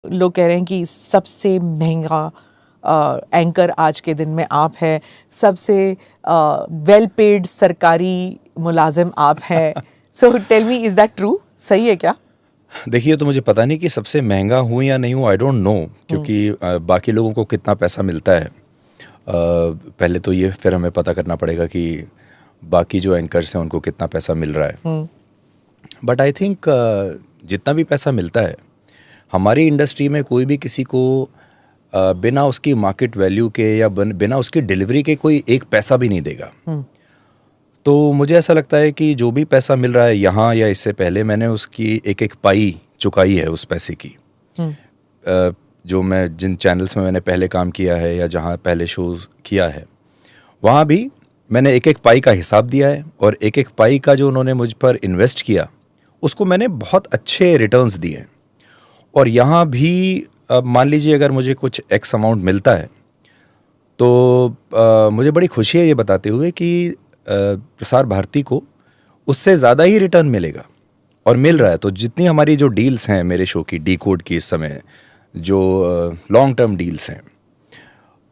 लोग कह रहे हैं कि सबसे महंगा एंकर आज के दिन में आप है, सबसे वेल पेड सरकारी मुलाजिम आप हैं. So tell me, is that true? सही है क्या? देखिए, तो मुझे पता नहीं कि सबसे महंगा हूँ या नहीं हूँ, आई डोंट नो, क्योंकि बाकी लोगों को कितना पैसा मिलता है पहले तो ये फिर हमें पता करना पड़ेगा कि बाकी जो एंकर्स हैं उनको कितना पैसा मिल रहा है. बट आई थिंक जितना भी पैसा मिलता है, हमारी इंडस्ट्री में कोई भी किसी को बिना उसकी मार्केट वैल्यू के या बिना उसकी डिलीवरी के कोई एक पैसा भी नहीं देगा. तो मुझे ऐसा लगता है कि जो भी पैसा मिल रहा है यहाँ या इससे पहले, मैंने उसकी एक एक पाई चुकाई है उस पैसे की. जो मैं जिन चैनल्स में मैंने पहले काम किया है या जहाँ पहले शोज किया है, वहाँ भी मैंने एक एक पाई का हिसाब दिया है, और एक एक पाई का जो उन्होंने मुझ पर इन्वेस्ट किया उसको मैंने बहुत अच्छे रिटर्न्स दिए. और यहाँ भी अब मान लीजिए अगर मुझे कुछ एक्स अमाउंट मिलता है तो मुझे बड़ी खुशी है ये बताते हुए कि प्रसार भारती को उससे ज़्यादा ही रिटर्न मिलेगा, और मिल रहा है. तो जितनी हमारी जो डील्स हैं मेरे शो की, डी कोड की, इस समय जो लॉन्ग टर्म डील्स हैं,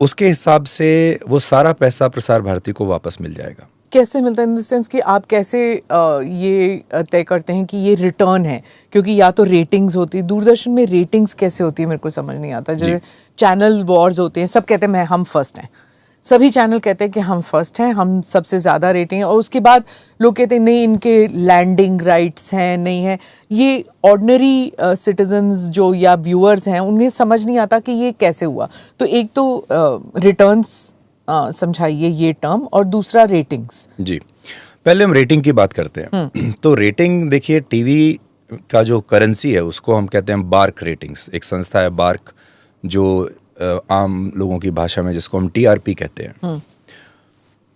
उसके हिसाब से वो सारा पैसा प्रसार भारती को वापस मिल जाएगा. कैसे मिलता है, इन द सेंस कि आप कैसे ये तय करते हैं कि ये रिटर्न है? क्योंकि या तो रेटिंग्स होती है, दूरदर्शन में रेटिंग्स कैसे होती है मेरे को समझ नहीं आता. जैसे चैनल वॉर्स होते हैं, सब कहते हैं हम फर्स्ट हैं, सभी चैनल कहते हैं कि हम फर्स्ट हैं, हम सबसे ज़्यादा रेटिंग है, और उसके बाद लोग कहते हैं नहीं, इनके लैंडिंग राइट्स हैं, नहीं है. ये ऑर्डिनरी सिटीजन्स जो या व्यूअर्स हैं, उन्हें समझ नहीं आता कि ये कैसे हुआ. तो एक तो रिटर्न्स समझाइए ये टर्म, और दूसरा रेटिंग्स. जी, पहले हम रेटिंग की बात करते हैं. तो रेटिंग देखिए, टीवी का जो करेंसी है उसको हम कहते हैं बार्क रेटिंग्स. एक संस्था है बार्क, जो आम लोगों की भाषा में जिसको हम टीआरपी कहते हैं.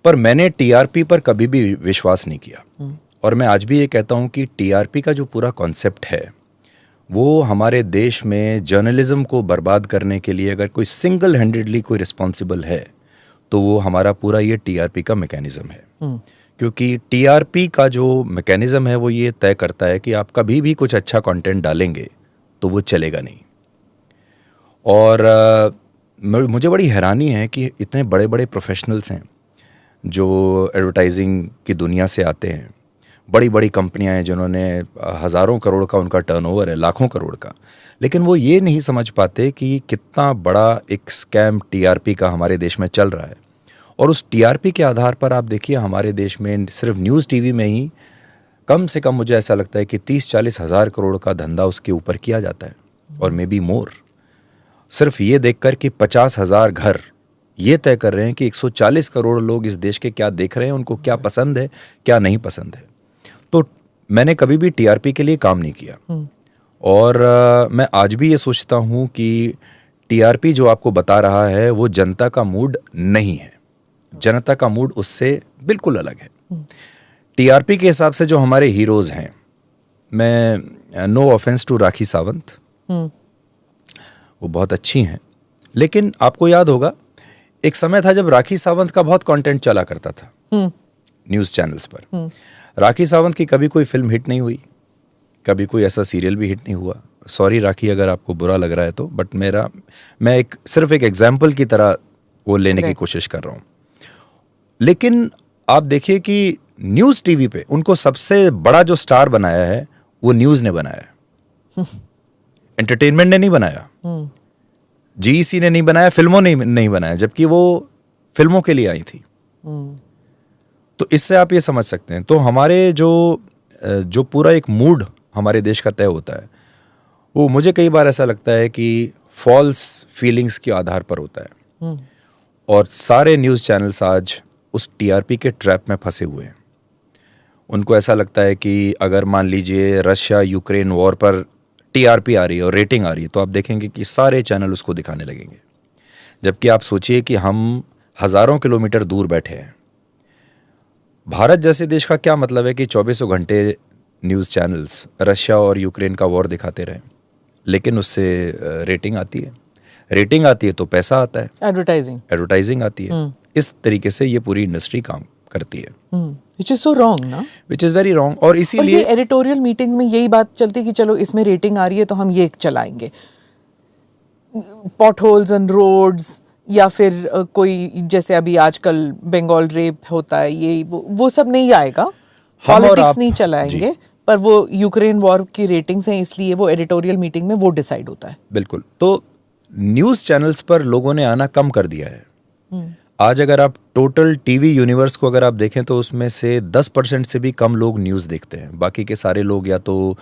पर मैंने टीआरपी पर कभी भी विश्वास नहीं किया. और मैं आज भी ये कहता हूँ कि टीआरपी का जो पूरा कॉन्सेप्ट है, वो हमारे देश में जर्नलिज्म को बर्बाद करने के लिए अगर कोई सिंगल हैंडेडली कोई रिस्पॉन्सिबल है तो वो हमारा पूरा ये टीआरपी का मैकेनिज्म है. क्योंकि टीआरपी का जो मैकेनिज्म है वो ये तय करता है कि आप कभी भी कुछ अच्छा कंटेंट डालेंगे तो वो चलेगा नहीं. और मुझे बड़ी हैरानी है कि इतने बड़े बड़े प्रोफेशनल्स हैं जो एडवर्टाइजिंग की दुनिया से आते हैं, बड़ी बड़ी कंपनियां हैं जिन्होंने हज़ारों करोड़ का उनका टर्नओवर है, लाखों करोड़ का, लेकिन वो ये नहीं समझ पाते कि कितना बड़ा एक स्कैम टीआरपी का हमारे देश में चल रहा है. और उस टीआरपी के आधार पर आप देखिए, हमारे देश में सिर्फ न्यूज़ टीवी में ही कम से कम मुझे ऐसा लगता है कि 30-40 हज़ार करोड़ का धंधा उसके ऊपर किया जाता है, और मे बी मोर. सिर्फ ये देखकर कि 50,000 घर ये तय कर रहे हैं कि 140 करोड़ लोग इस देश के क्या देख रहे हैं, उनको क्या पसंद है, क्या नहीं पसंद है. तो मैंने कभी भी टीआरपी के लिए काम नहीं किया. और मैं आज भी ये सोचता हूँ कि टीआरपी जो आपको बता रहा है वो जनता का मूड नहीं है. जनता का मूड उससे बिल्कुल अलग है. टीआरपी के हिसाब से जो हमारे हीरोज़ हैं, मैं no offence to Rakhi Sawant, वो बहुत अच्छी हैं, लेकिन आपको याद होगा एक समय था जब राखी सावंत का बहुत कंटेंट चला करता था न्यूज़ चैनल्स पर. राखी सावंत की कभी कोई फिल्म हिट नहीं हुई, कभी कोई ऐसा सीरियल भी हिट नहीं हुआ. सॉरी राखी अगर आपको बुरा लग रहा है तो, बट मैं सिर्फ एक एग्जाम्पल की तरह वो लेने की कोशिश कर रहा हूँ. लेकिन आप देखिए कि न्यूज़ टीवी पे उनको सबसे बड़ा जो स्टार बनाया है वो न्यूज़ ने बनाया है, एंटरटेनमेंट ने नहीं बनाया, जीईसी ने नहीं बनाया, फिल्मों ने नहीं बनाया, जबकि वो फिल्मों के लिए आई थी. तो इससे आप ये समझ सकते हैं. तो हमारे जो पूरा एक मूड हमारे देश का तय होता है, वो मुझे कई बार ऐसा लगता है कि फॉल्स फीलिंग्स के आधार पर होता है. और सारे न्यूज़ चैनल्स आज उस टीआरपी के ट्रैप में फंसे हुए हैं. उनको ऐसा लगता है कि अगर मान लीजिए रशिया यूक्रेन वॉर पर टीआरपी आ रही है और रेटिंग आ रही है, तो आप देखेंगे कि सारे चैनल उसको दिखाने लगेंगे. जबकि आप सोचिए कि हम हज़ारों किलोमीटर दूर बैठे हैं. भारत जैसे देश का क्या मतलब है कि 24 घंटे न्यूज़ चैनल्स रशिया और यूक्रेन का वॉर दिखाते रहें, लेकिन उससे रेटिंग आती है. रेटिंग आती है तो पैसा आता है, एडवर्टाइजिंग आती है. इस तरीके से ये पूरी इंडस्ट्री काम करती है. Which is so wrong, ना? Which is very wrong. और इसीलिए एडिटोरियल मीटिंग्स में यही बात चलती है कि चलो इसमें रेटिंग आ रही है तो हम ये चलाएंगे. पॉट होल्स एंड रोड्स, या फिर कोई जैसे अभी आजकल बंगाल रेप होता है, ये वो सब नहीं आएगा, हम और पॉलिटिक्स आप- नहीं चलाएंगे, पर वो यूक्रेन वॉर की रेटिंग्स हैं इसलिए वो एडिटोरियल मीटिंग में वो डिसाइड होता है। बिल्कुल। तो न्यूज़ चैनल्स पर लोगों ने आना कम कर दिया है। आज अगर आप टोटल टीवी यूनिवर्स को अगर आप देखें तो उसमें से 10% से भी कम लोग न्यूज़ देखते हैं। बाकी के सारे लोग या तो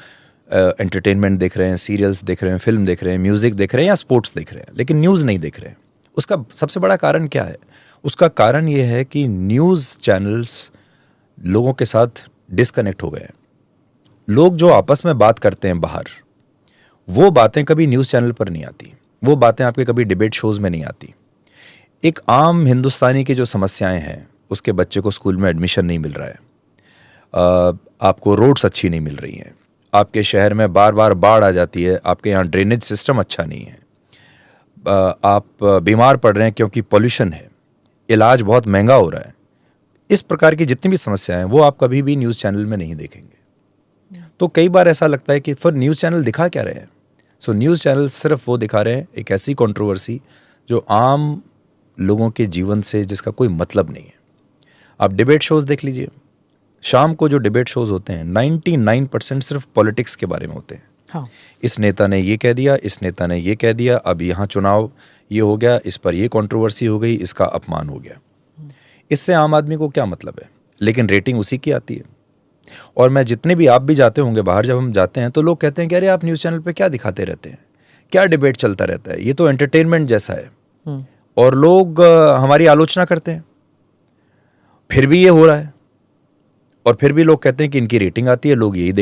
एंटरटेनमेंट देख रहे हैं, सीरियल्स देख रहे हैं, फिल्म देख रहे हैं, म्यूज़िक देख रहे हैं या स्पोर्ट्स देख रहे हैं, लेकिन न्यूज़ नहीं देख रहे हैं। उसका सबसे बड़ा कारण क्या है? उसका कारण ये है कि न्यूज़ चैनल्स लोगों के साथ डिस्कनेक्ट हो गए हैं। लोग जो आपस में बात करते हैं बाहर, वो बातें कभी न्यूज़ चैनल पर नहीं आती, वो बातें आपके कभी डिबेट शोज़ में नहीं आती। एक आम हिंदुस्तानी की जो समस्याएं हैं, उसके बच्चे को स्कूल में एडमिशन नहीं मिल रहा है, आपको रोड्स अच्छी नहीं मिल रही हैं, आपके शहर में बार बार बाढ़ आ जाती है, आपके यहाँ ड्रेनेज सिस्टम अच्छा नहीं है, आप बीमार पड़ रहे हैं क्योंकि पॉल्यूशन है, इलाज बहुत महंगा हो रहा है। इस प्रकार की जितनी भी समस्याएं हैं वो आप कभी भी न्यूज़ चैनल में नहीं देखेंगे। तो कई बार ऐसा लगता है कि फिर न्यूज़ चैनल दिखा क्या रहे हैं? सो न्यूज़ चैनल सिर्फ वो दिखा रहे हैं एक ऐसी कंट्रोवर्सी जो आम लोगों के जीवन से जिसका कोई मतलब नहीं है। आप डिबेट शोज़ देख लीजिए, शाम को जो डिबेट शोज़ होते हैं 99% सिर्फ पॉलिटिक्स के बारे में होते हैं। हाँ, इस नेता ने ये कह दिया, इस नेता ने ये कह दिया, अब यहाँ चुनाव ये हो गया, इस पर ये कंट्रोवर्सी हो गई, इसका अपमान हो गया। इससे आम आदमी को क्या मतलब है? लेकिन रेटिंग उसी की आती है। और मैं जितने भी, आप भी जाते होंगे बाहर, जब हम जाते हैं तो लोग कहते हैं कि अरे आप न्यूज़ चैनल पे क्या दिखाते रहते हैं, क्या डिबेट चलता रहता है, ये तो एंटरटेनमेंट जैसा है। और लोग हमारी आलोचना करते हैं, फिर भी ये हो रहा है, और फिर भी लोग कहते हैं कि इनकी रेटिंग आती है, लोग यही